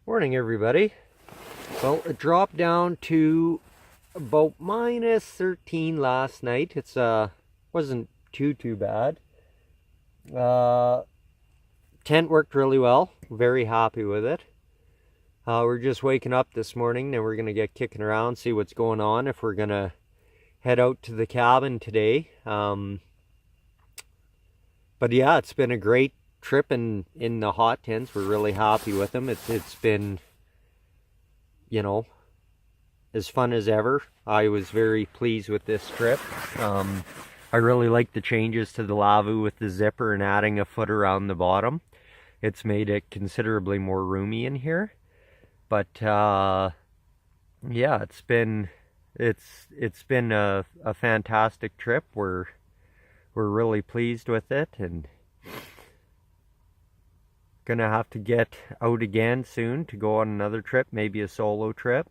Morning, everybody. Well, it dropped down to about minus 13 last night. It's wasn't too bad. Tent worked really well. Very happy with it. We're just waking up this morning, and we're gonna get kicking around, see what's going on. If we're gonna head out to the cabin today. But yeah, it's been a great trip in the hot tents. We're really happy with them. It's been, you know, as fun as ever. I was very pleased with this trip. I really like the changes to the Lavvu with the zipper and adding a foot around the bottom. It's made it considerably more roomy in here. But yeah, it's been a fantastic trip. We're really pleased with it, and gonna have to get out again soon to go on another trip, maybe a solo trip.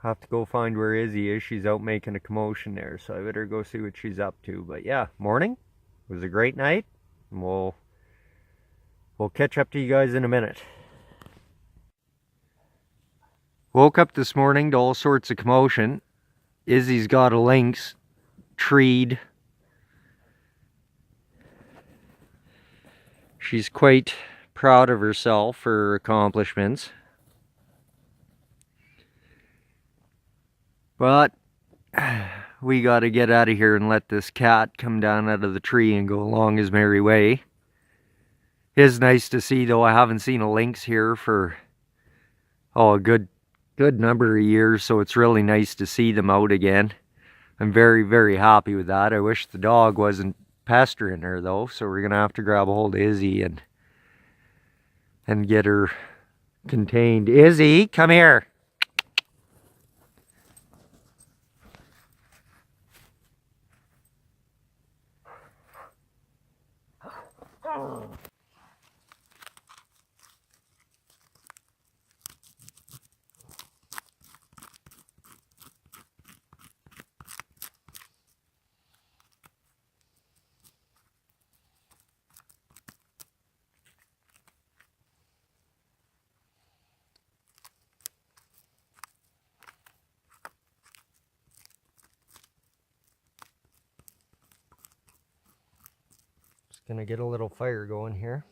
Have to go find where Izzy is. She's out making a commotion there, so I better go see what she's up to. But yeah, morning. It was a great night, and we'll catch up to you guys in a minute. Woke up this morning to all sorts of commotion. Izzy's got a Lynx treed. She's quite proud of herself for her accomplishments. But we got to get out of here and let this cat come down out of the tree and go along his merry way. It is nice to see, though. I haven't seen a lynx here for a good number of years, so it's really nice to see them out again. I'm very, very happy with that. I wish the dog wasn't pestering her, though, so we're gonna have to grab a hold of Izzy and get her contained. Izzy, come here. Just gonna get a little fire going here.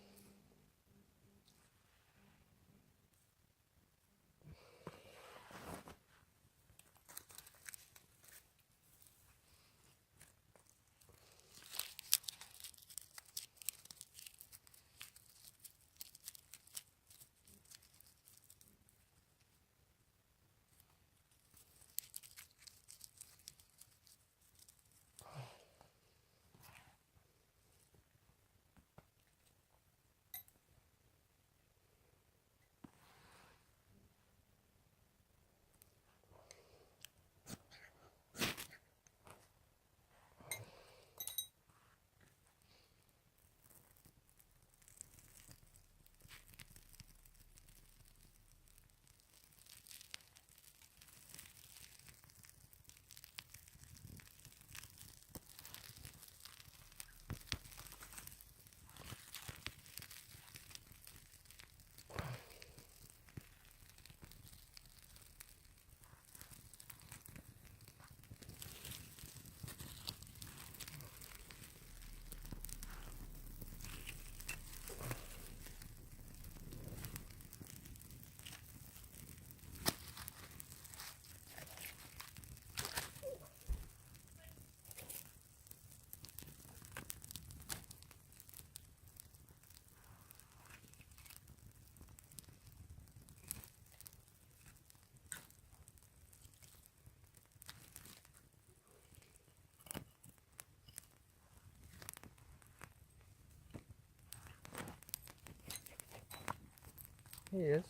He is.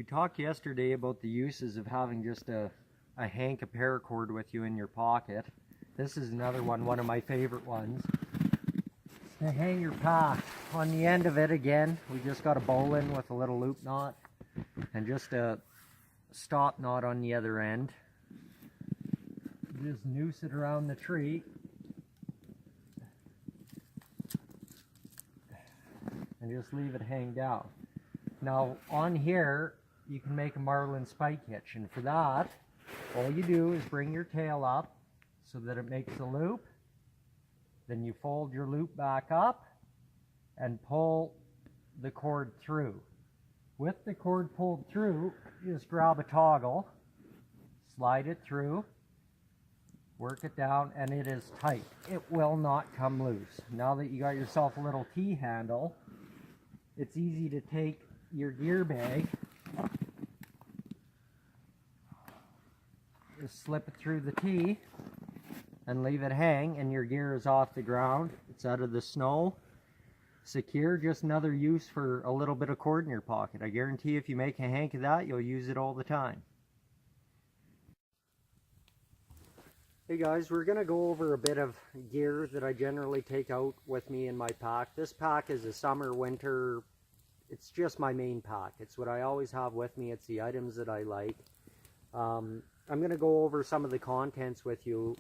We talked yesterday about the uses of having just a Hanka paracord with you in your pocket. This is another one of my favorite ones. To hang your pack. On the end of it, again, we just got a bowline with a little loop knot and just a stop knot on the other end. Just noose it around the tree and just leave it hang down. Now on here you can make a marlin spike hitch, and for that all you do is bring your tail up so that it makes a loop. Then you fold your loop back up and pull the cord through. With the cord pulled through, you just grab a toggle, slide it through, work it down, and it is tight. It will not come loose. Now that you got yourself a little T-handle, it's easy to take your gear bag, just slip it through the T and leave it hang, and your gear is off the ground. It's out of the snow, secure. Just another use for a little bit of cord in your pocket. I guarantee if you make a hank of that, you'll use it all the time. Hey guys, we're going to go over a bit of gear that I generally take out with me in my pack. This pack is a summer, winter, it's just my main pack. It's what I always have with me. It's the items that I like. I'm going to go over some of the contents with you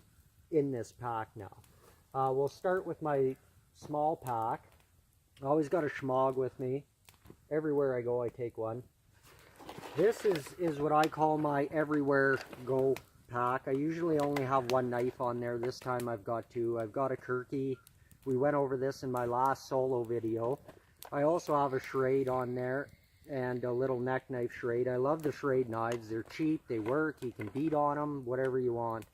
in this pack now. We'll start with my small pack. I always got a schmog with me. Everywhere I go I take one. This is what I call my everywhere go pack. I usually only have one knife on there. This time I've got two. I've got a Kirky. We went over this in my last solo video. I also have a Schrade on there and a little neck knife Schrade. I love the Schrade knives. They're cheap, they work, you can beat on them, whatever you want.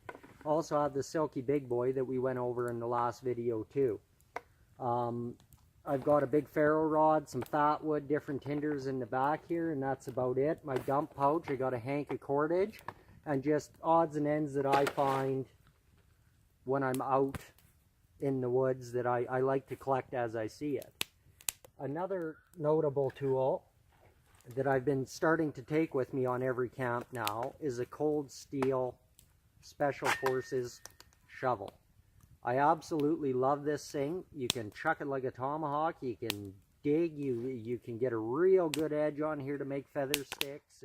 Also have the Silky Big Boy that we went over in the last video too. I've got a big ferro rod, some fat wood, different tinders in the back here, and that's about it. My dump pouch, I got a Hanka cordage, and just odds and ends that I find when I'm out in the woods that I like to collect as I see it. Another notable tool that I've been starting to take with me on every camp now is a Cold Steel Special Forces shovel. I absolutely love this thing. You can chuck it like a tomahawk, you can dig, you can get a real good edge on here to make feather sticks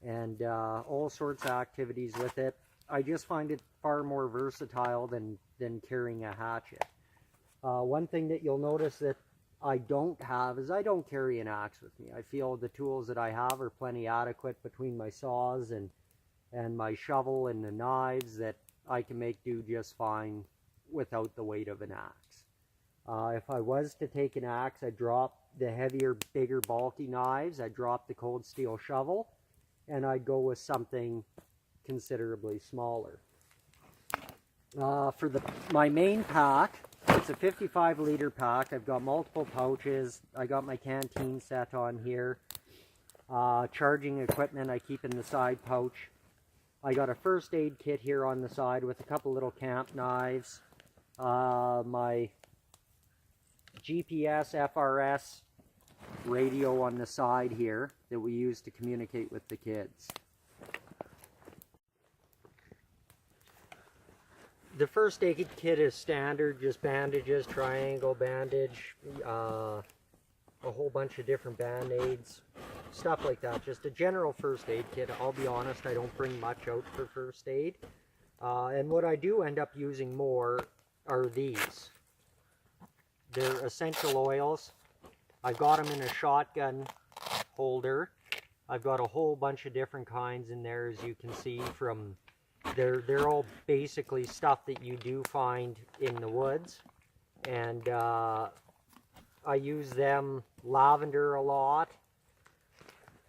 and all sorts of activities with it. I just find it far more versatile than carrying a hatchet. One thing that you'll notice that I don't have is I don't carry an axe with me. I feel the tools that I have are plenty adequate between my saws and my shovel and the knives that I can make do just fine without the weight of an axe. If I was to take an axe, I'd drop the heavier, bigger, bulky knives. I'd drop the Cold Steel shovel, and I'd go with something considerably smaller. For my main pack, it's a 55-liter pack. I've got multiple pouches. I got my canteen set on here. Charging equipment I keep in the side pouch. I got a first aid kit here on the side with a couple little camp knives. My GPS FRS radio on the side here that we use to communicate with the kids. The first aid kit is standard, just bandages, triangle bandage, a whole bunch of different band-aids, stuff like that. Just a general first aid kit. I'll be honest, I don't bring much out for first aid. And what I do end up using more are these. They're essential oils. I got them in a shotgun holder. I've got a whole bunch of different kinds in there, as you can see. From they're all basically stuff that you do find in the woods, and I use them. Lavender a lot.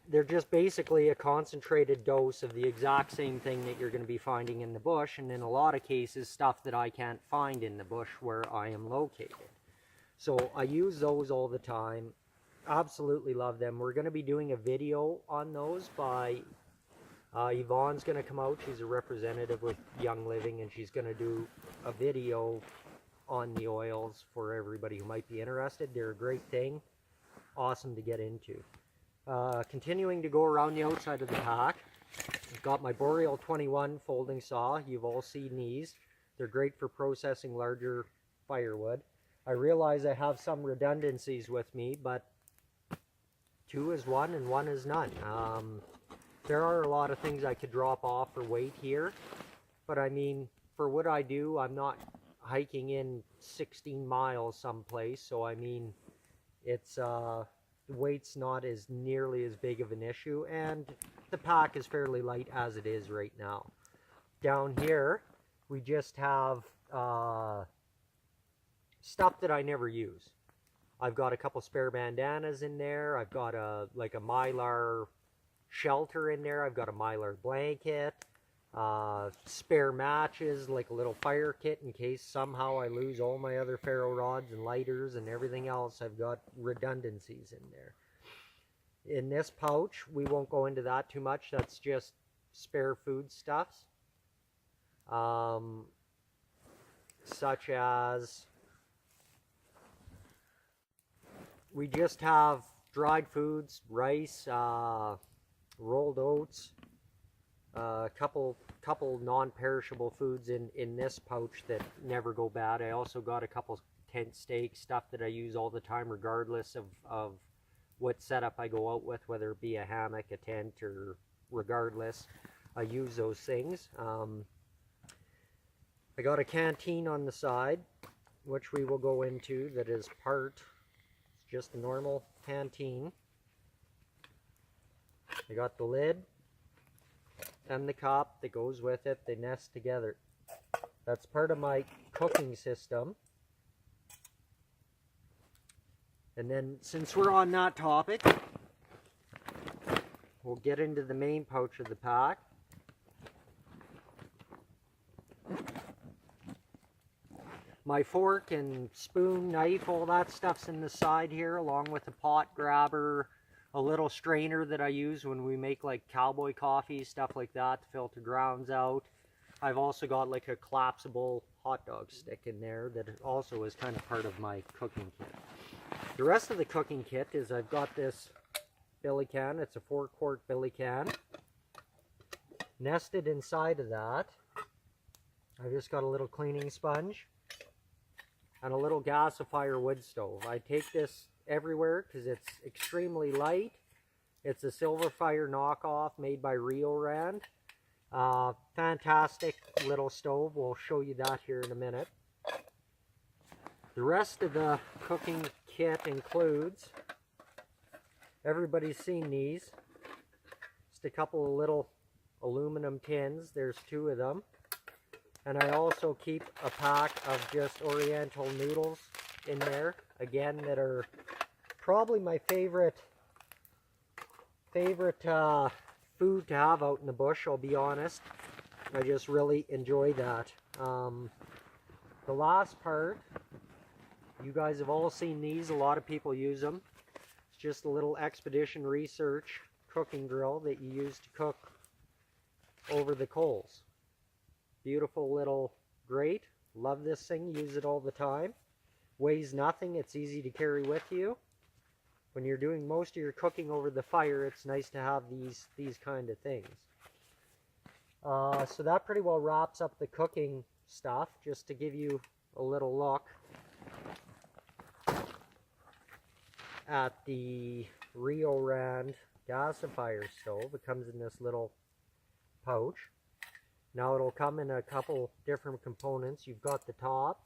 They're just basically a concentrated dose of the exact same thing that you're going to be finding in the bush, and in a lot of cases stuff that I can't find in the bush where I am located. So I use those all the time. Absolutely love them. We're going to be doing a video on those by Yvonne's going to come out. She's a representative with Young Living, and she's going to do a video on the oils for everybody who might be interested. They're a great thing. Awesome to get into. Continuing to go around the outside of the pack, I've got my Boreal 21 folding saw. You've all seen these. They're great for processing larger firewood. I realize I have some redundancies with me, but 2 is 1 and 1 is none. There are a lot of things I could drop off for weight here, but I mean, for what I do, I'm not hiking in 16 miles someplace, so I mean, it's the weight's not as nearly as big of an issue, and the pack is fairly light as it is right now. Down here, we just have stuff that I never use. I've got a couple spare bandanas in there. I've got like a Mylar shelter in there. I've got a Mylar blanket, spare matches, like a little fire kit in case somehow I lose all my other ferro rods and lighters and everything else. I've got redundancies in there. In this pouch, we won't go into that too much. That's just spare food stuffs, such as we just have dried foods, rice, rolled oats, a couple non-perishable foods in this pouch that never go bad. I also got a couple tent stakes, stuff that I use all the time regardless of what setup I go out with, whether it be a hammock, a tent, or regardless, I use those things. I got a canteen on the side, which we will go into, that is just a normal canteen. I got the lid and the cup that goes with it. They nest together. That's part of my cooking system. And then, since we're on that topic, we'll get into the main pouch of the pack. My fork and spoon, knife, all that stuff's in the side here, along with a pot grabber, a little strainer that I use when we make like cowboy coffee, stuff like that, to filter grounds out. I've also got like a collapsible hot dog stick in there that also is kind of part of my cooking kit. The rest of the cooking kit is I've got this billy can. It's a 4-quart billy can. Nested inside of that, I've just got a little cleaning sponge and a little gasifier wood stove. I take this everywhere because it's extremely light. It's a Silverfire knockoff made by Rio Rand. Fantastic little stove. We'll show you that here in a minute. The rest of the cooking kit includes, everybody's seen these, just a couple of little aluminum tins. There's 2 of them. And I also keep a pack of just Oriental noodles in there, again, that are probably my favorite food to have out in the bush, I'll be honest. I just really enjoy that. The last part, you guys have all seen these. A lot of people use them. It's just a little Expedition Research cooking grill that you use to cook over the coals. Beautiful little grate. Love this thing. Use it all the time. Weighs nothing. It's easy to carry with you. When you're doing most of your cooking over the fire, it's nice to have these kind of things. So that pretty well wraps up the cooking stuff. Just to give you a little look at the Rio Rand gasifier stove. It comes in this little pouch. Now it'll come in a couple different components. You've got the top,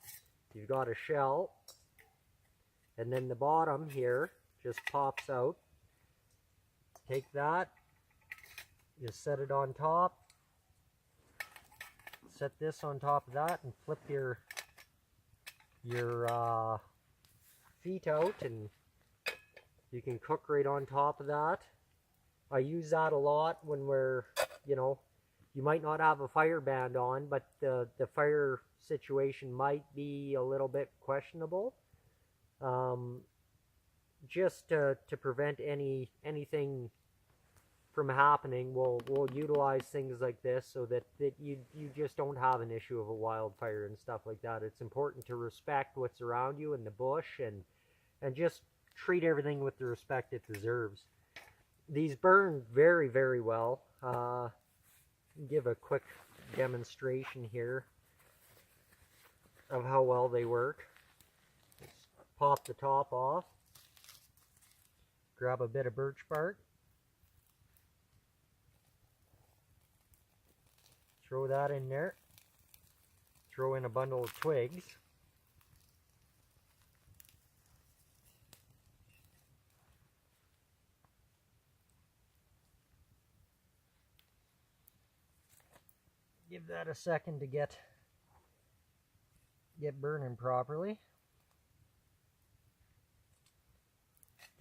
you've got a shell, and then the bottom here just pops out. Take that, you set it on top, set this on top of that, and flip your feet out, and you can cook right on top of that. I use that a lot when we're, you might not have a fire band on, but the fire situation might be a little bit questionable. Just to prevent anything from happening, we'll utilize things like this so that you just don't have an issue of a wildfire and stuff like that. It's important to respect what's around you in the bush and just treat everything with the respect it deserves. these burn very, very well. Give a quick demonstration here of how well they work. Just pop the top off, grab a bit of birch bark, throw that in there, throw in a bundle of twigs, give that a second to get burning properly.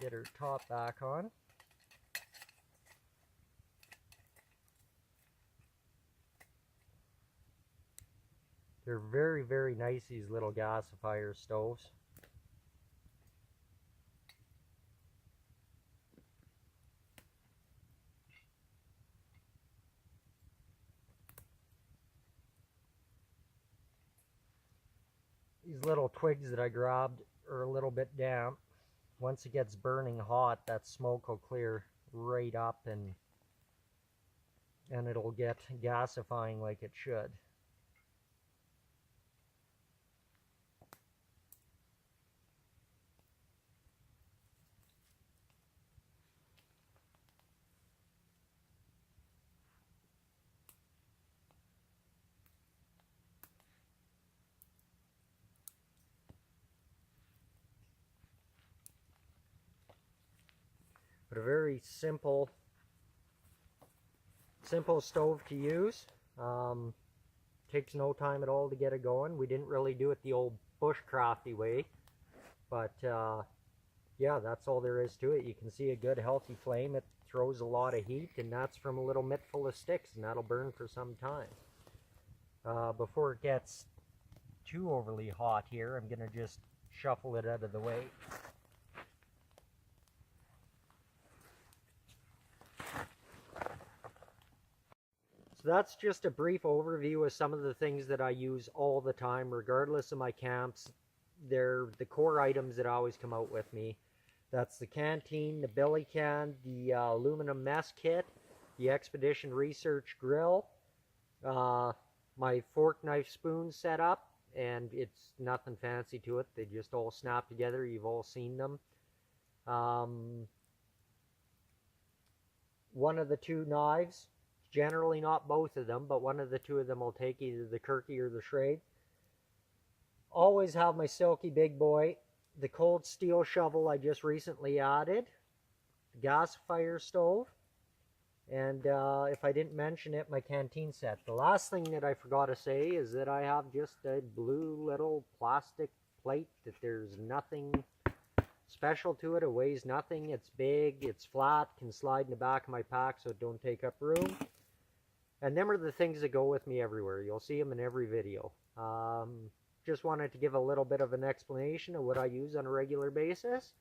Get her top back on. They're very, very nice, these little gasifier stoves. These little twigs that I grabbed are a little bit damp. Once it gets burning hot, that smoke will clear right up and it'll get gasifying like it should. But a very simple stove to use. Takes no time at all to get it going. We didn't really do it the old bushcrafty way, but yeah, that's all there is to it. You can see a good healthy flame. It throws a lot of heat, and that's from a little mitt full of sticks, and that'll burn for some time. Before it gets too overly hot here, I'm going to just shuffle it out of the way. So that's just a brief overview of some of the things that I use all the time, regardless of my camps. They're the core items that always come out with me. That's the canteen, the billy can, the aluminum mess kit, the Expedition Research grill, my fork, knife, spoon setup, and it's nothing fancy to it. They just all snap together. You've all seen them. One of the two knives, generally not both of them, but one of the two of them will take either the Kirky or the Schrade. Always have my Silky Big Boy, the cold steel shovel I just recently added, the gasifier stove, and if I didn't mention it, my canteen set. The last thing that I forgot to say is that I have just a blue little plastic plate that there's nothing special to it. It weighs nothing. It's big, it's flat, can slide in the back of my pack so it don't take up room. And them are the things that go with me everywhere. You'll see them in every video. Just wanted to give a little bit of an explanation of what I use on a regular basis.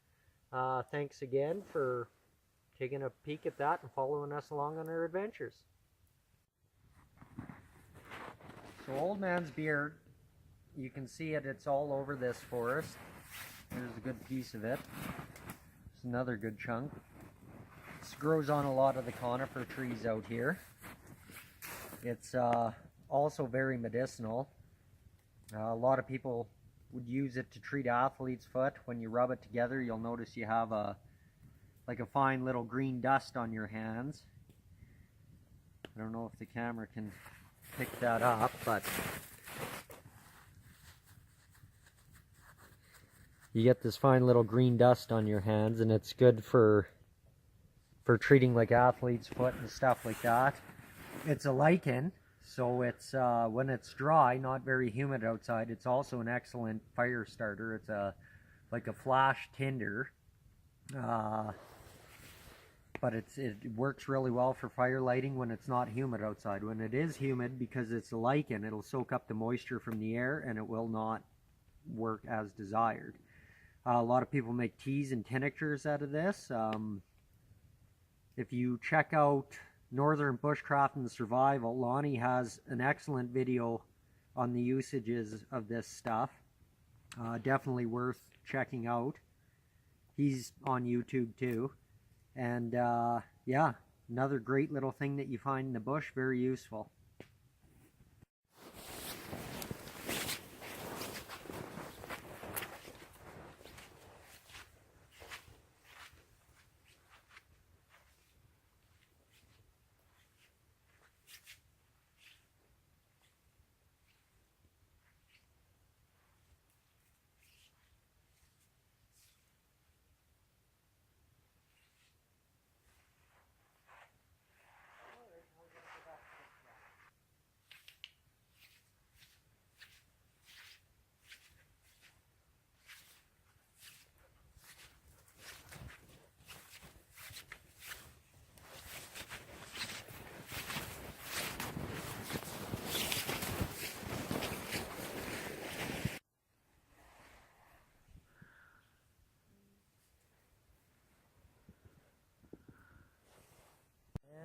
Thanks again for taking a peek at that and following us along on our adventures. So Old Man's beard, you can see it, it's all over this forest. There's a good piece of it. It's another good chunk. This grows on a lot of the conifer trees out here. It's also very medicinal. A lot of people would use it to treat athlete's foot. When you rub it together, you'll notice you have like a fine little green dust on your hands. I don't know if the camera can pick that up, but you get this fine little green dust on your hands, and it's good for treating like athlete's foot and stuff like that. It's a lichen, so it's when it's dry, not very humid outside, it's also an excellent fire starter. It's like a flash tinder, but it works really well for fire lighting when it's not humid outside. When it is humid, because it's a lichen, it'll soak up the moisture from the air and it will not work as desired. A lot of people make teas and tinctures out of this. If you check out Northern Bushcraft and Survival, Lonnie has an excellent video on the usages of this stuff. Definitely worth checking out. He's on YouTube too. And yeah, another great little thing that you find in the bush, very useful.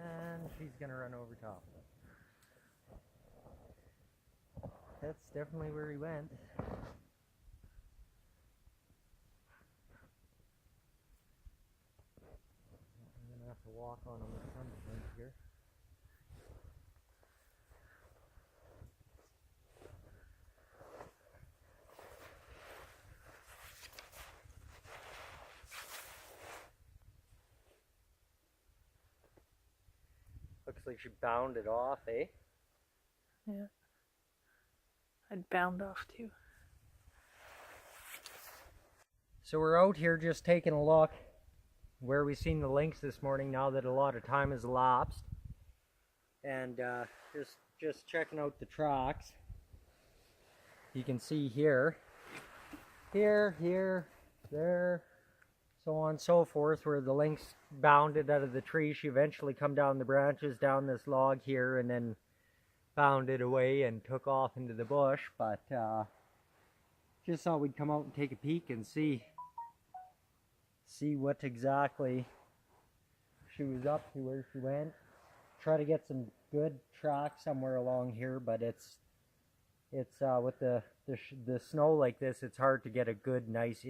And she's gonna run over top of it. That's definitely where he went. I'm gonna have to walk on him at some point here. Looks like she bounded off, eh? Yeah. I'd bound off too. So we're out here just taking a look where we seen the lynx this morning now that a lot of time has elapsed. And just checking out the tracks. You can see here, there, so on and so forth, where the lynx bounded out of the tree. She eventually come down the branches, down this log here, and then bounded away and took off into the bush. But just thought we'd come out and take a peek and see what exactly she was up to, where she went. Try to get some good tracks somewhere along here, but it's with the snow like this, it's hard to get a good, nice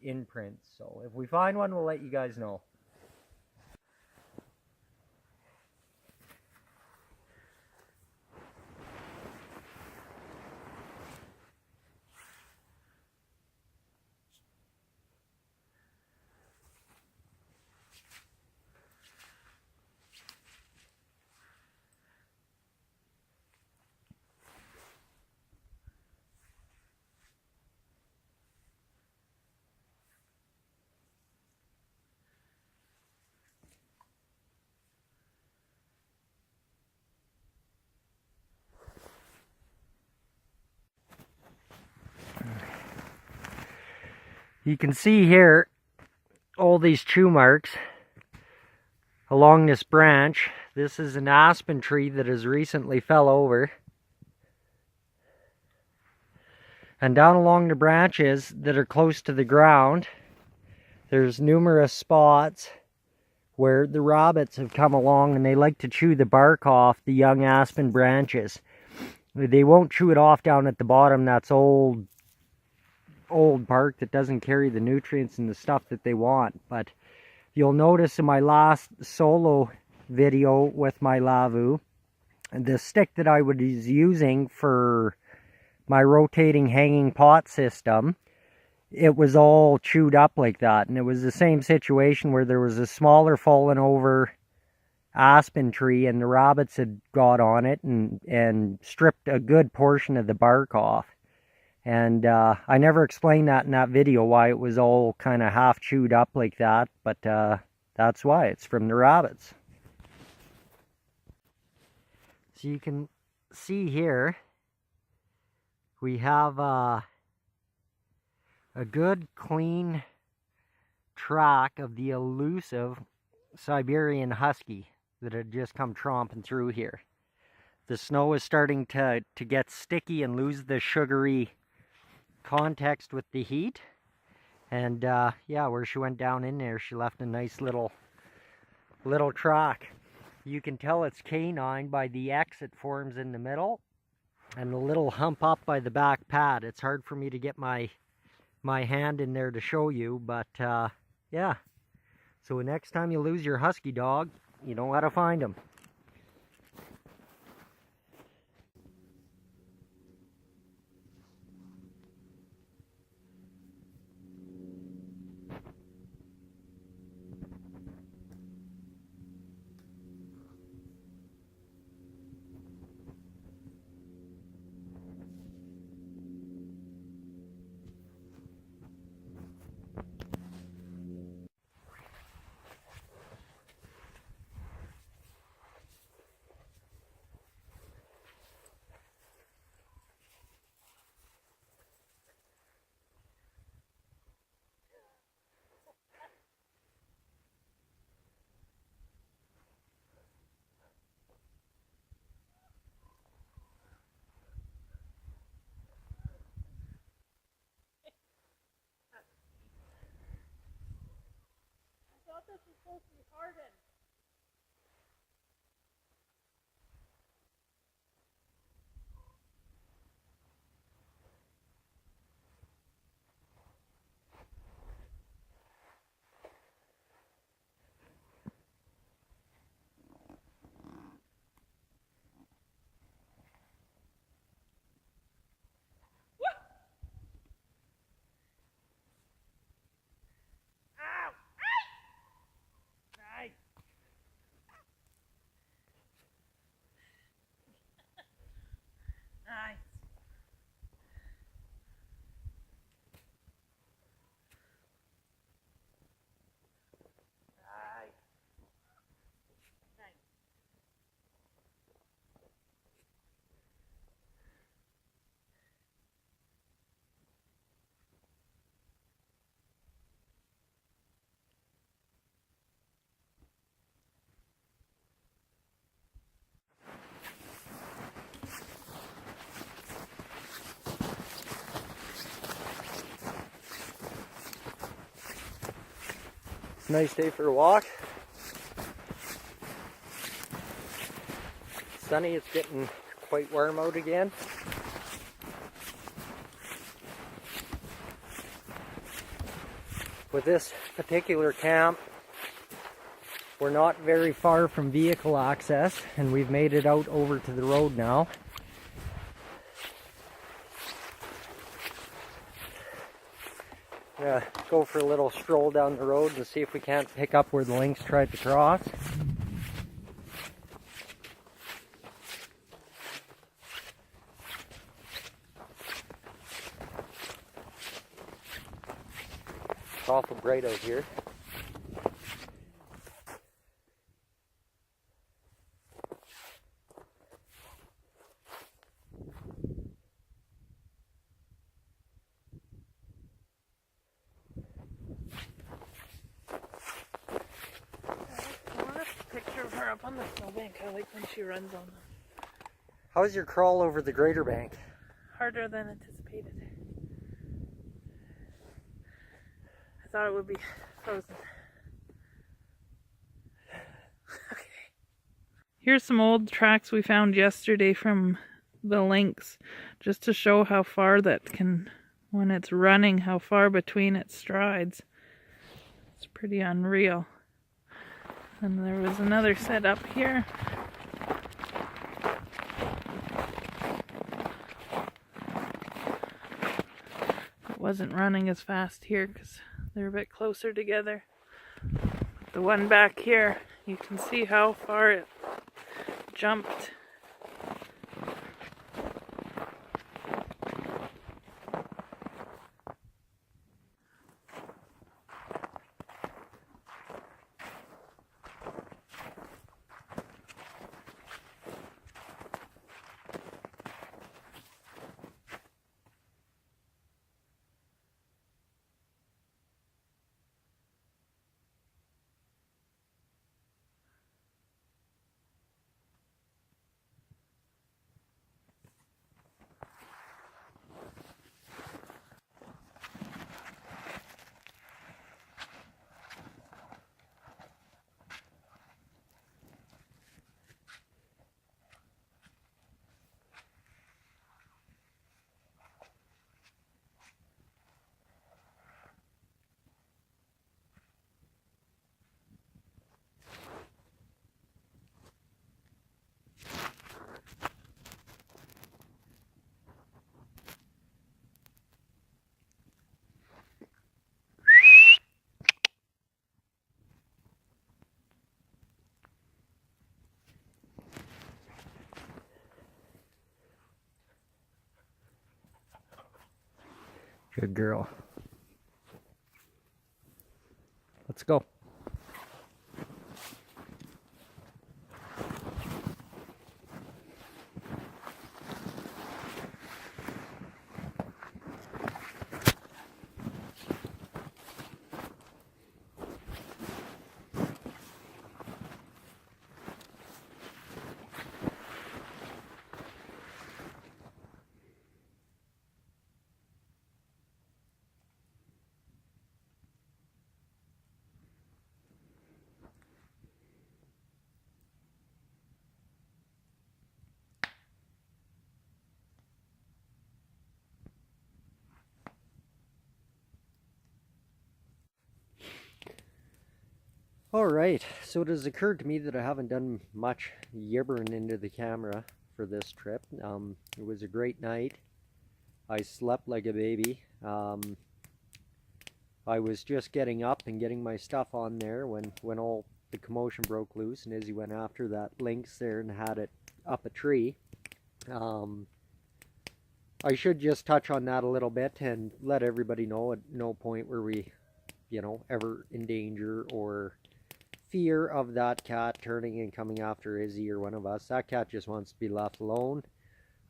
imprint. So if we find one, we'll let you guys know. You can see here all these chew marks along this branch. This is an aspen tree that has recently fell over. And down along the branches that are close to the ground, there's numerous spots where the rabbits have come along and they like to chew the bark off the young aspen branches. They won't chew it off down at the bottom. That's old bark that doesn't carry the nutrients and the stuff that they want. But you'll notice in my last solo video with my Lavvu, the stick that I was using for my rotating hanging pot system, it was all chewed up like that. And it was the same situation where there was a smaller fallen over aspen tree and the rabbits had got on it and stripped a good portion of the bark off. And I never explained that in that video, why it was all kind of half chewed up like that, but that's why. It's from the rabbits. So you can see here, we have a good clean track of the elusive Siberian husky that had just come tromping through here. The snow is starting to get sticky and lose the sugary context with the heat, and yeah, where she went down in there, she left a nice little track. You can tell it's canine by the X it forms in the middle and the little hump up by the back pad. It's hard for me to get my hand in there to show you, but yeah. So next time you lose your husky dog, you know how to find them. I thought this was supposed to be hardened. Ow! Nice. Nice. Nice. Nice. It's a nice day for a walk. Sunny, it's getting quite warm out again. With this particular camp, we're not very far from vehicle access, and we've made it out over to the road now. Gonna go for a little stroll down the road and see if we can't pick up where the Lynx tried to cross. It's awful bright out here. Picture of her up on the snowbank. I like when she runs on them. How's your crawl over the Greater Bank? Harder than anticipated. I thought it would be frozen. Okay. Here's some old tracks we found yesterday from the Lynx, just to show how far that can, when it's running, how far between its strides. It's pretty unreal. And there was another set up here. It wasn't running as fast here because they're a bit closer together. The one back here, you can see how far it jumped. Good girl. Let's go. All right, so it has occurred to me that I haven't done much yibbering into the camera for this trip. It was a great night. I slept like a baby. I was just getting up and getting my stuff on there when all the commotion broke loose, and Izzy went after that lynx there and had it up a tree. I should just touch on that a little bit and let everybody know at no point were we, ever in danger or fear of that cat turning and coming after Izzy or one of us. That cat just wants to be left alone.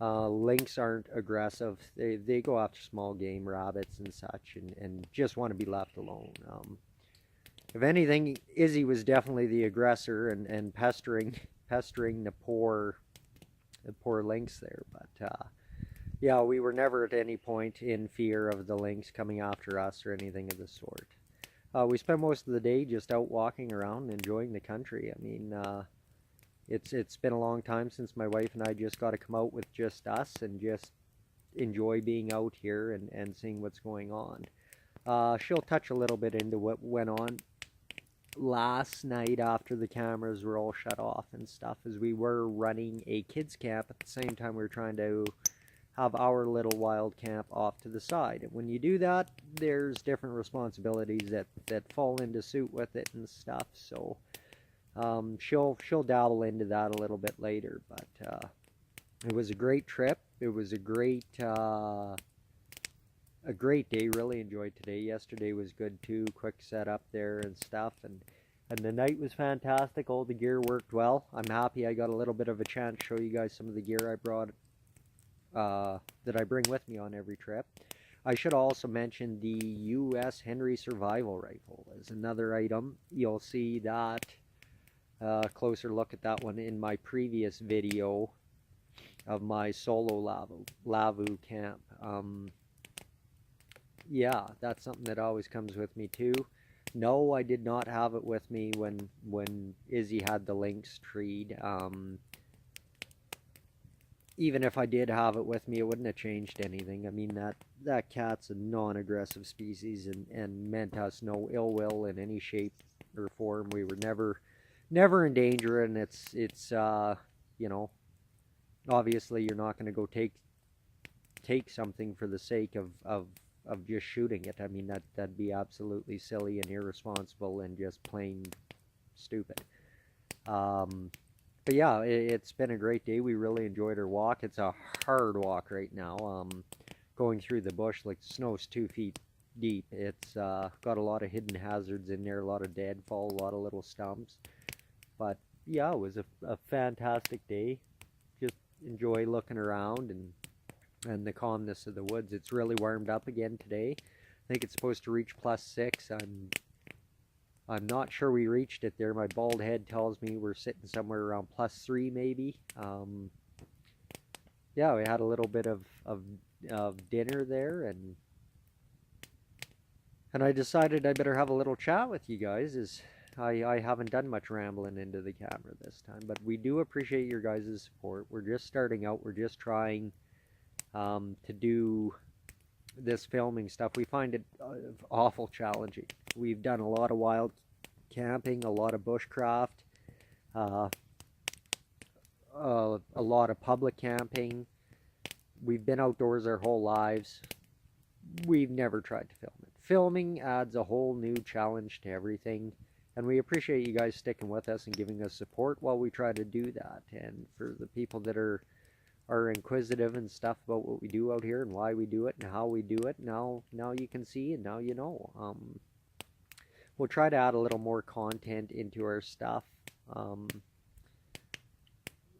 Lynx aren't aggressive. They go after small game, rabbits and such, and just want to be left alone. If anything, Izzy was definitely the aggressor and pestering the poor lynx there. But yeah, we were never at any point in fear of the lynx coming after us or anything of the sort. We spent most of the day just out walking around, enjoying the country. I mean, it's been a long time since my wife and I just got to come out with just us and just enjoy being out here and seeing what's going on. She'll touch a little bit into what went on last night after the cameras were all shut off and stuff, as we were running a kids camp at the same time we were trying to have our little wild camp off to the side. And when you do that, there's different responsibilities that fall into suit with it and stuff. So she'll dabble into that a little bit later. But it was a great trip. It was a great day. Really enjoyed today. Yesterday was good too. Quick setup there and stuff. And the night was fantastic. All the gear worked well. I'm happy I got a little bit of a chance to show you guys some of the gear I brought that I bring with me on every trip. I should also mention the U.S. Henry Survival Rifle is another item. You'll see that closer look at that one in my previous video of my solo Lavvu camp. Yeah, that's something that always comes with me too. No, I did not have it with me when Izzy had the lynx treed. Even if I did have it with me, it wouldn't have changed anything. I mean, that cat's a non-aggressive species and meant us no ill will in any shape or form. We were never in danger, and it's obviously you're not going to go take something for the sake of just shooting it. I mean, that'd be absolutely silly and irresponsible and just plain stupid. But yeah, it's been a great day. We really enjoyed our walk. It's a hard walk right now. Going through the bush, like the snow's 2 feet deep. It's got a lot of hidden hazards in there, a lot of deadfall, a lot of little stumps. But yeah, it was a fantastic day. Just enjoy looking around and the calmness of the woods. It's really warmed up again today. I think it's supposed to reach +6. I'm not sure we reached it there. My bald head tells me we're sitting somewhere around +3 maybe. Yeah, we had a little bit of dinner there, and I decided I better have a little chat with you guys, as I haven't done much rambling into the camera this time. But we do appreciate your guys' support. We're just starting out. We're just trying to do this filming stuff. We find it awful challenging. We've done a lot of wild camping, a lot of bushcraft, a lot of public camping. We've been outdoors our whole lives. We've never tried to film it. Filming adds a whole new challenge to everything, and we appreciate you guys sticking with us and giving us support while we try to do that. And for the people that are are inquisitive and stuff about what we do out here and why we do it and how we do it, now you can see and now you know. We'll try to add a little more content into our stuff.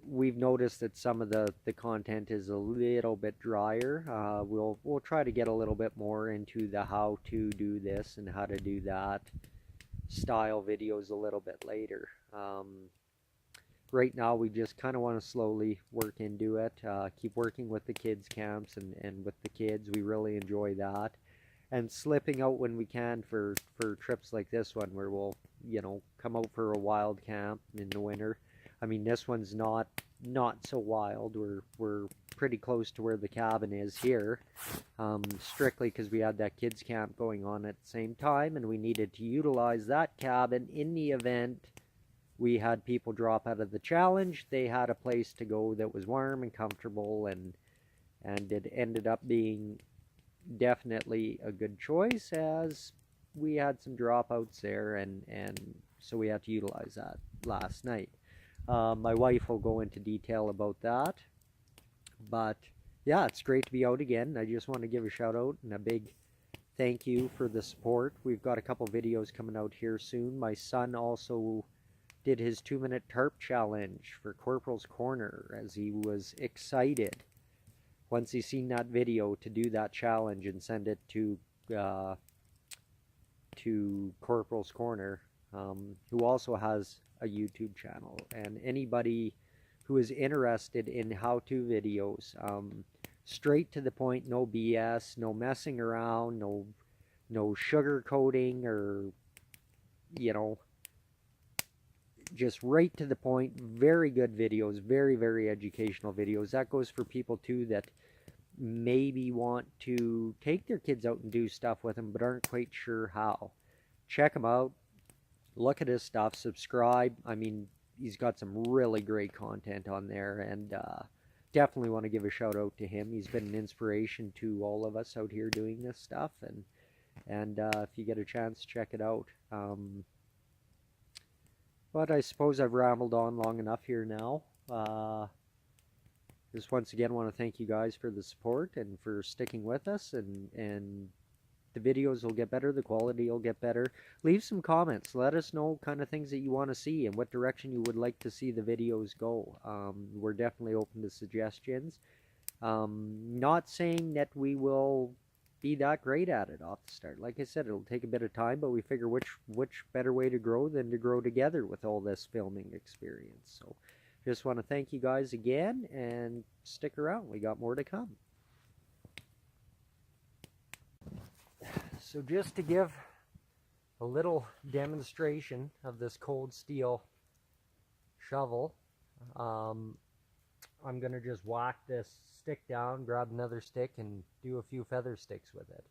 We've noticed that some of the content is a little bit drier. We'll try to get a little bit more into the how to do this and how to do that style videos a little bit later. Right now we just kind of want to slowly work into it, keep working with the kids camps and with the kids. We really enjoy that, and slipping out when we can for trips like this one where we'll, you know, come out for a wild camp in the winter. I mean, this one's not so wild. We're pretty close to where the cabin is here, strictly because we had that kids camp going on at the same time, and we needed to utilize that cabin in the event we had people drop out of the challenge. They had a place to go that was warm and comfortable, and it ended up being definitely a good choice, as we had some dropouts there, and so we had to utilize that last night. My wife will go into detail about that, but yeah, it's great to be out again. I just want to give a shout out and a big thank you for the support. We've got a couple videos coming out here soon. My son also did his 2-minute tarp challenge for Corporal's Corner, as he was excited once he seen that video to do that challenge and send it to Corporal's Corner, who also has a YouTube channel. And anybody who is interested in how-to videos, straight to the point, no BS, no messing around, no sugarcoating, or, you know, just right to the point. Very good videos, very, very educational videos. That goes for people too that maybe want to take their kids out and do stuff with them but aren't quite sure how. Check him out, look at his stuff, subscribe. I mean, he's got some really great content on there, and definitely want to give a shout out to him. He's been an inspiration to all of us out here doing this stuff, and if you get a chance, check it out. But I suppose I've rambled on long enough here now. Just once again want to thank you guys for the support and for sticking with us, and the videos will get better, the quality will get better. Leave some comments. Let us know kind of things that you want to see and what direction you would like to see the videos go. We're definitely open to suggestions. Not saying that we will be that great at it off the start. Like I said, it'll take a bit of time, but we figure which better way to grow than to grow together with all this filming experience. So just want to thank you guys again, and stick around. We got more to come. So just to give a little demonstration of this cold steel shovel, I'm going to just whack this stick down, grab another stick, and do a few feather sticks with it.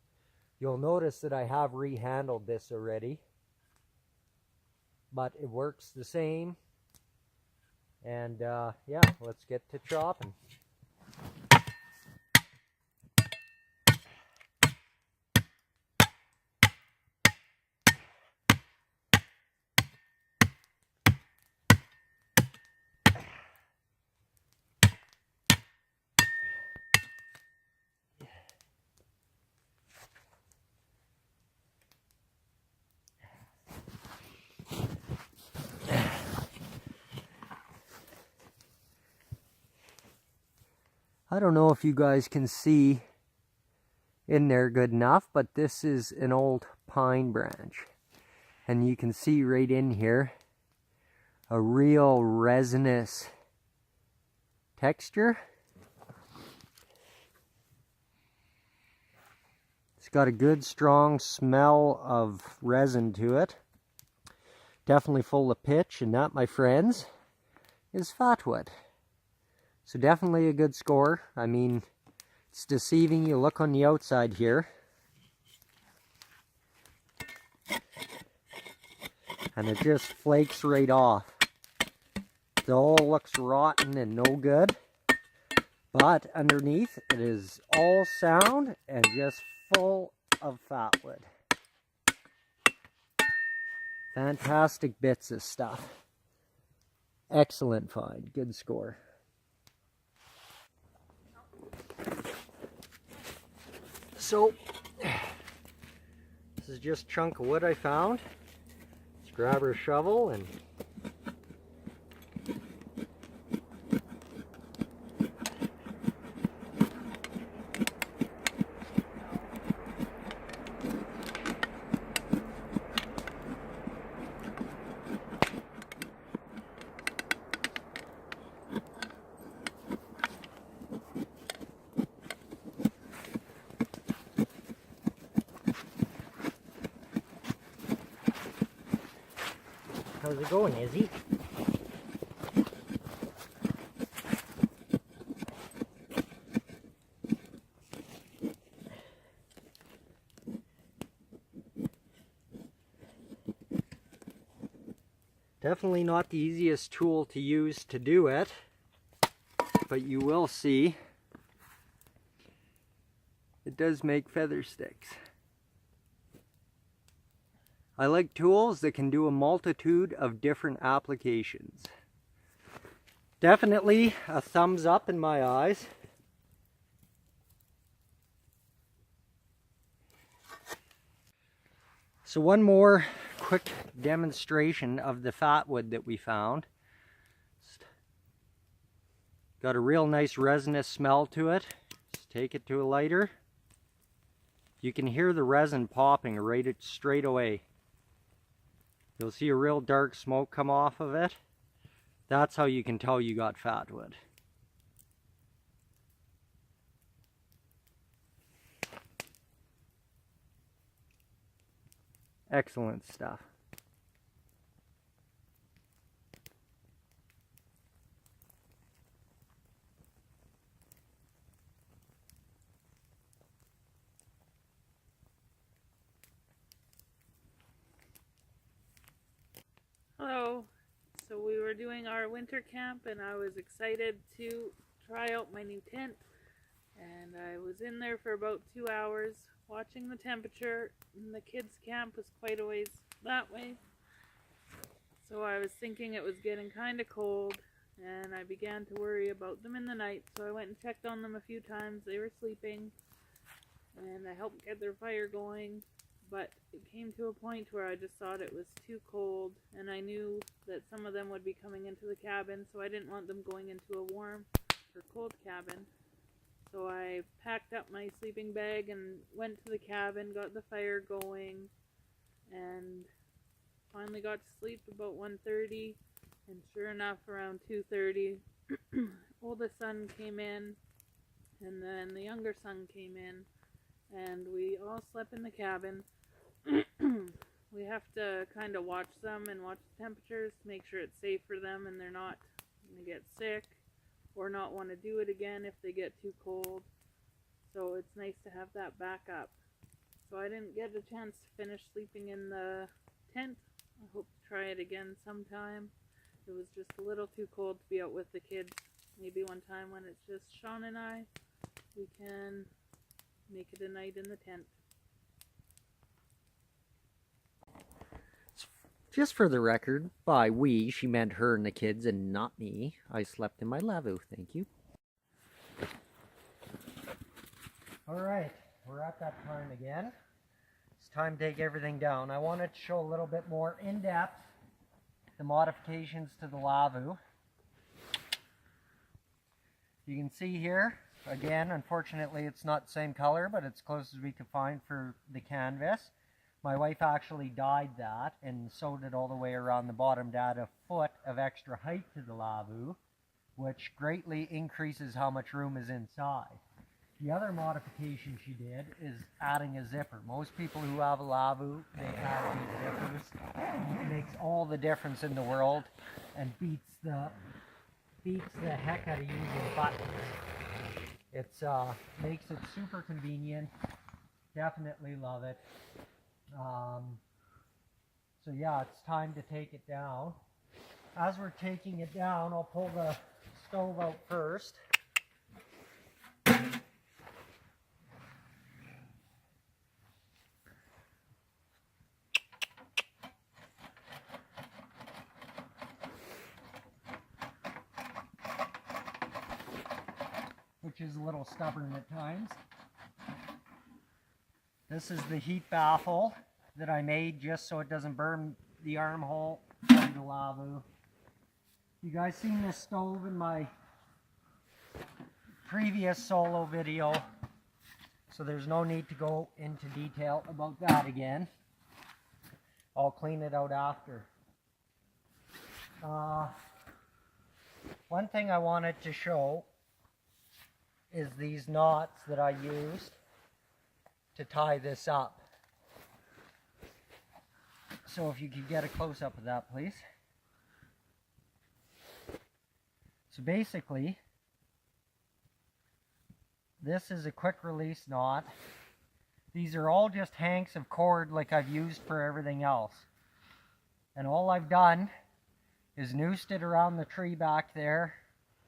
You'll notice that I have rehandled this already, but it works the same. And yeah, let's get to chopping. I don't know if you guys can see in there good enough, but this is an old pine branch. And you can see right in here a real resinous texture. It's got a good strong smell of resin to it. Definitely full of pitch, and that, my friends, is fatwood. So definitely a good score. I mean, it's deceiving. You look on the outside here, and it just flakes right off. It all looks rotten and no good, but underneath it is all sound and just full of fatwood. Fantastic bits of stuff. Excellent find. Good score. So, this is just a chunk of wood I found. Let's grab her shovel and how's it going, Izzy? Definitely not the easiest tool to use to do it, but you will see it does make feather sticks. I like tools that can do a multitude of different applications. Definitely a thumbs up in my eyes. So one more quick demonstration of the fat wood that we found. Got a real nice resinous smell to it. Just take it to a lighter. You can hear the resin popping straight away. You'll see a real dark smoke come off of it. That's how you can tell you got fat wood. Excellent stuff. Hello. So we were doing our winter camp and I was excited to try out my new tent. And I was in there for about 2 hours watching the temperature, and the kids' camp was quite a ways that way. So I was thinking it was getting kind of cold, and I began to worry about them in the night. So I went and checked on them a few times. They were sleeping, and I helped get their fire going. But it came to a point where I just thought it was too cold, and I knew that some of them would be coming into the cabin, so I didn't want them going into a warm or cold cabin. So I packed up my sleeping bag and went to the cabin, got the fire going, and finally got to sleep about 1:30, and sure enough around 2:30 oldest son came in, and then the younger son came in, and we all slept in the cabin. We have to kind of watch them and watch the temperatures to make sure it's safe for them and they're not going to get sick or not want to do it again if they get too cold. So it's nice to have that backup. So I didn't get a chance to finish sleeping in the tent. I hope to try it again sometime. It was just a little too cold to be out with the kids. Maybe one time when it's just Sean and I, we can make it a night in the tent. Just for the record, by we, she meant her and the kids and not me. I slept in my Lavvu, thank you. Alright, we're at that time again. It's time to take everything down. I wanted to show a little bit more in depth the modifications to the Lavvu. You can see here, again, unfortunately it's not the same color, but it's close as we could find for the canvas. My wife actually dyed that and sewed it all the way around the bottom to add a foot of extra height to the Lavvu, which greatly increases how much room is inside. The other modification she did is adding a zipper. Most people who have a Lavvu, they have these zippers. It makes all the difference in the world and beats the heck out of using buttons. It's makes it super convenient. Definitely love it. So yeah, it's time to take it down. As we're taking it down, I'll pull the stove out first. Which is a little stubborn at times. This is the heat baffle that I made just so it doesn't burn the armhole from the Lavvu. You guys seen this stove in my previous solo video, so there's no need to go into detail about that again. I'll clean it out after. One thing I wanted to show is these knots that I used to tie this up. So if you could get a close-up of that, please. So basically, this is a quick release knot. These are all just hanks of cord like I've used for everything else. And all I've done is noosed it around the tree back there,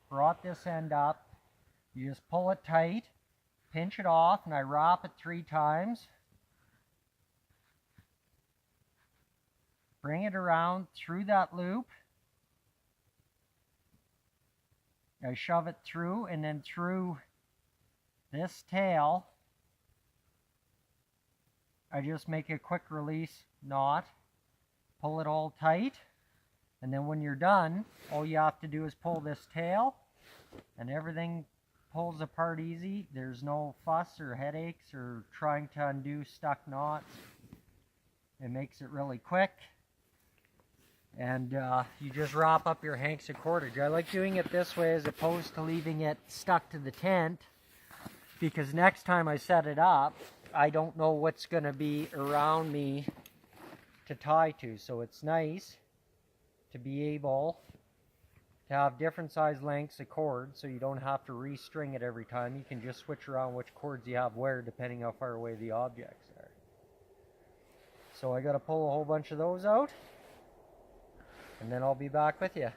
brought this end up. You just pull it tight, pinch it off, and I wrap it 3 times. Bring it around through that loop. I shove it through, and then through this tail, I just make a quick release knot, pull it all tight, and then when you're done, all you have to do is pull this tail, and everything pulls apart easy. There's no fuss or headaches or trying to undo stuck knots. It makes it really quick. And you just wrap up your hanks of cordage. I like doing it this way as opposed to leaving it stuck to the tent, because next time I set it up, I don't know what's going to be around me to tie to. So it's nice to be able to have different size lengths of cord, so you don't have to restring it every time. You can just switch around which cords you have where depending how far away the objects are. So I got to pull a whole bunch of those out, and then I'll be back with you.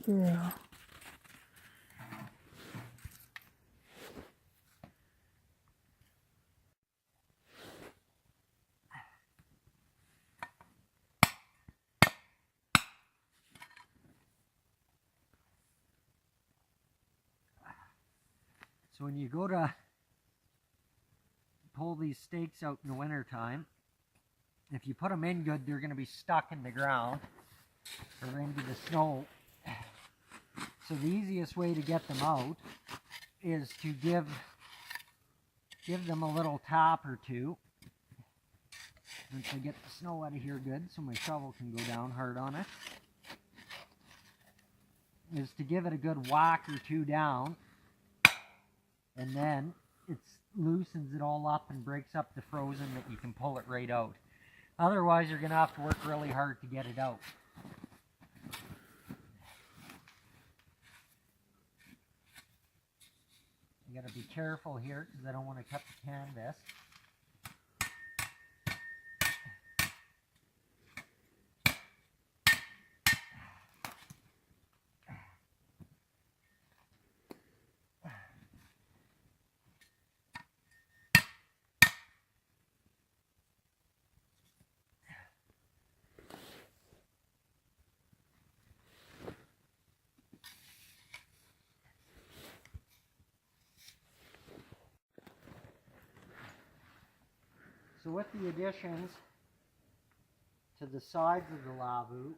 Girl. So when you go to pull these stakes out in the winter time, if you put them in good, they're going to be stuck in the ground or into the snow. So the easiest way to get them out is to give them a little tap or two. Once I get the snow out of here good, so my shovel can go down hard on it, is to give it a good whack or two down, and then it loosens it all up and breaks up the frozen that you can pull it right out. Otherwise, you're going to have to work really hard to get it out. You got to be careful here because I don't want to cut the canvas. So with the additions to the sides of the Lavvu,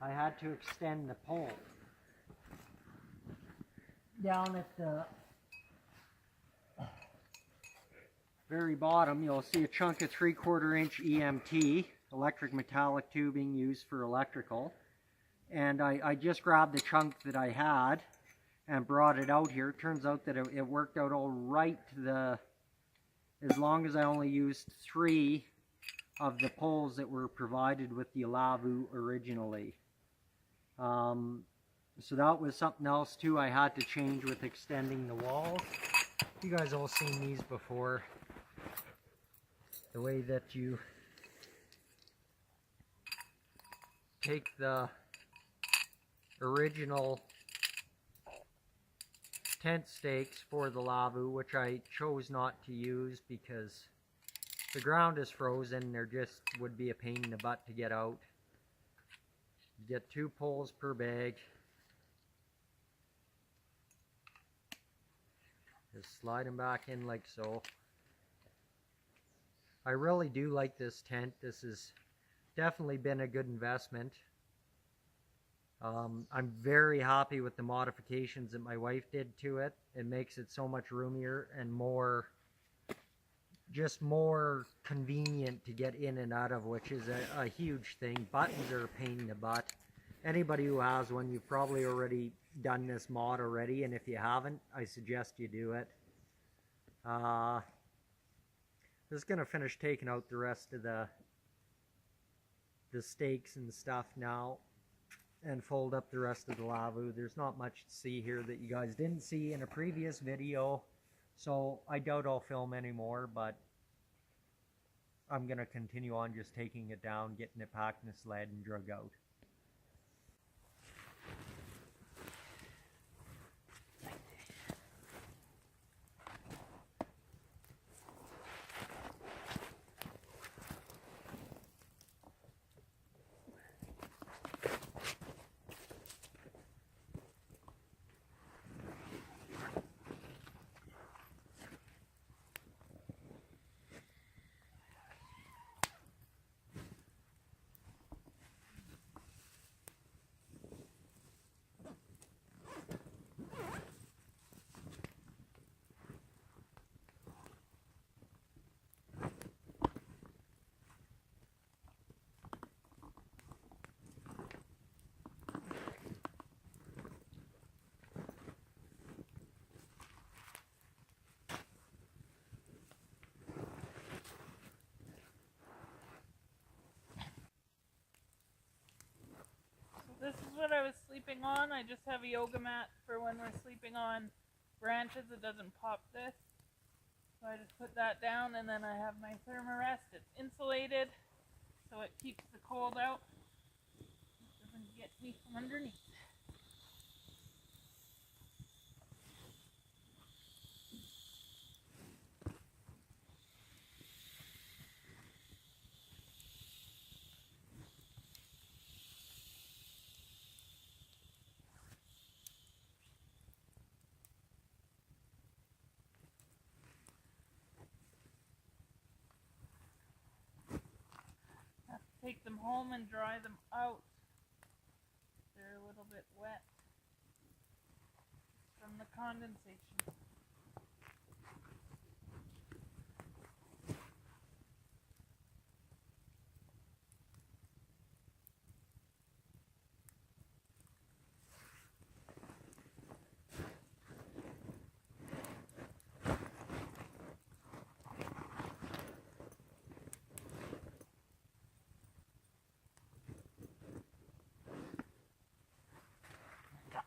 I had to extend the pole. Down at the very bottom, you'll see a chunk of 3/4 inch EMT, electric metallic tubing used for electrical. And I just grabbed the chunk that I had and brought it out here. It turns out that it worked out all right as long as I only used 3 of the poles that were provided with the Lavvu originally. So that was something else too I had to change with extending the walls. You guys all seen these before. The way that you take the original tent stakes for the Lavvu, which I chose not to use because the ground is frozen. There just would be a pain in the butt to get out. You get 2 poles per bag. Just slide them back in like so. I really do like this tent. This has definitely been a good investment. I'm very happy with the modifications that my wife did to it. It makes it so much roomier and just more convenient to get in and out of, which is a huge thing. Buttons are a pain in the butt. Anybody who has one, you've probably already done this mod already, and if you haven't, I suggest you do it. Just gonna finish taking out the rest of the stakes and stuff now and fold up the rest of the Lavvu. There's not much to see here that you guys didn't see in a previous video, so I doubt I'll film anymore, but I'm gonna continue on just taking it down, getting it packed in a sled and drug out. This is what I was sleeping on. I just have a yoga mat for when we're sleeping on branches. It doesn't pop this. So I just put that down, and then I have my thermarest. It's insulated, so it keeps the cold out. It doesn't get me from underneath. Take them home and dry them out. They're a little bit wet from the condensation.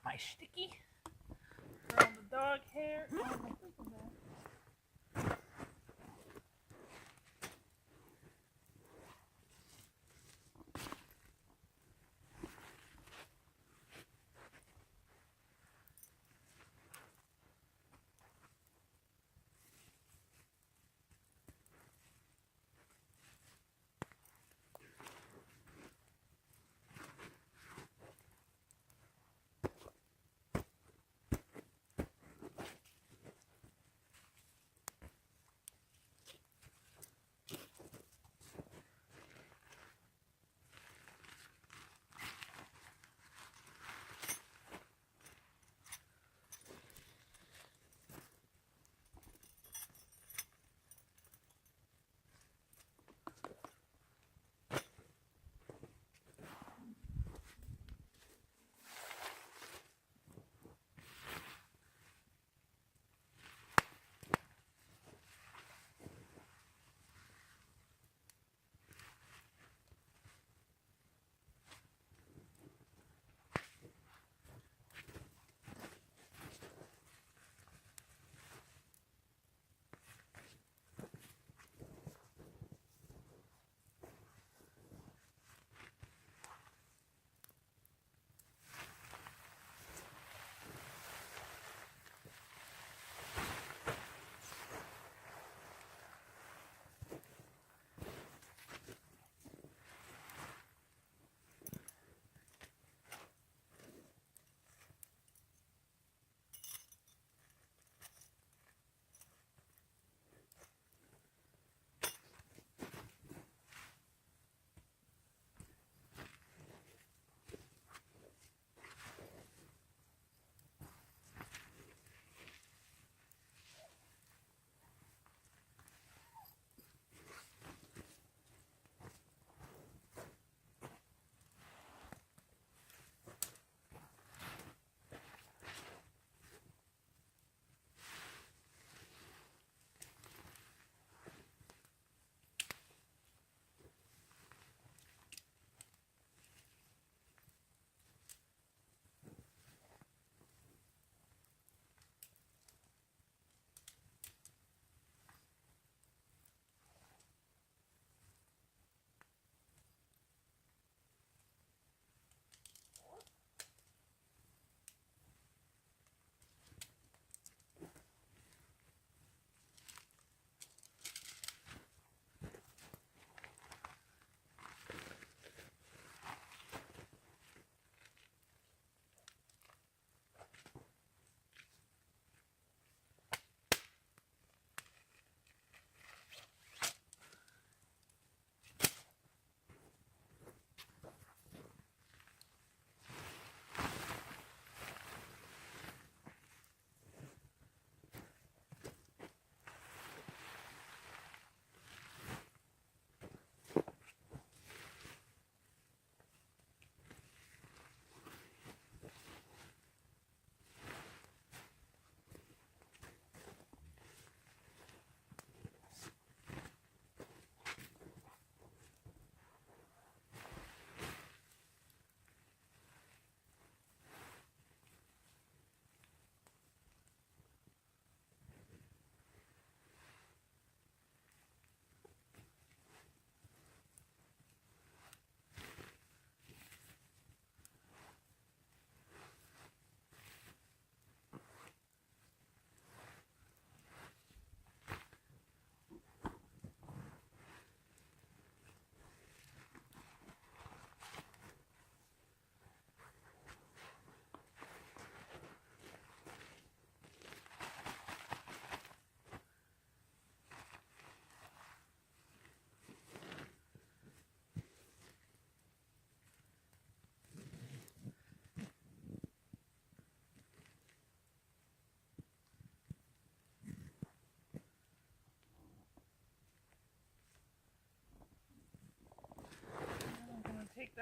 My sticky for all the dog hair. Oh, my sleeping bag.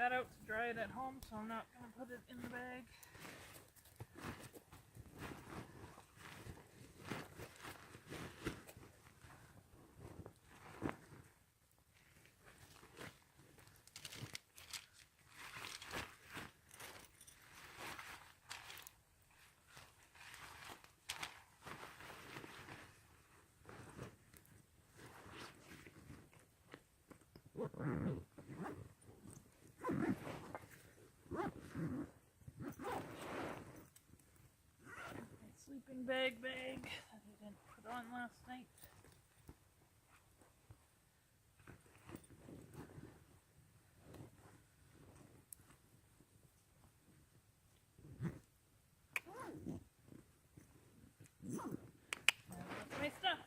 that out to dry it at home, so I'm not going to put it in the bag. Sleeping bag that I didn't put on last night. That's my stuff.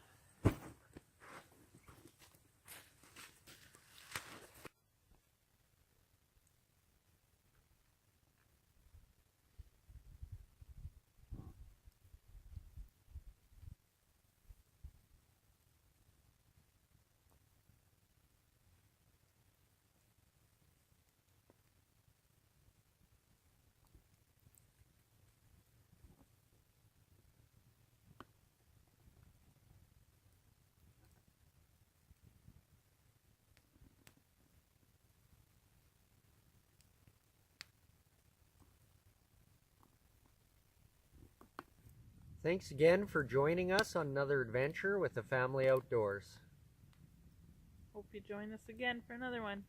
Thanks again for joining us on another adventure with the Family Outdoors. Hope you join us again for another one.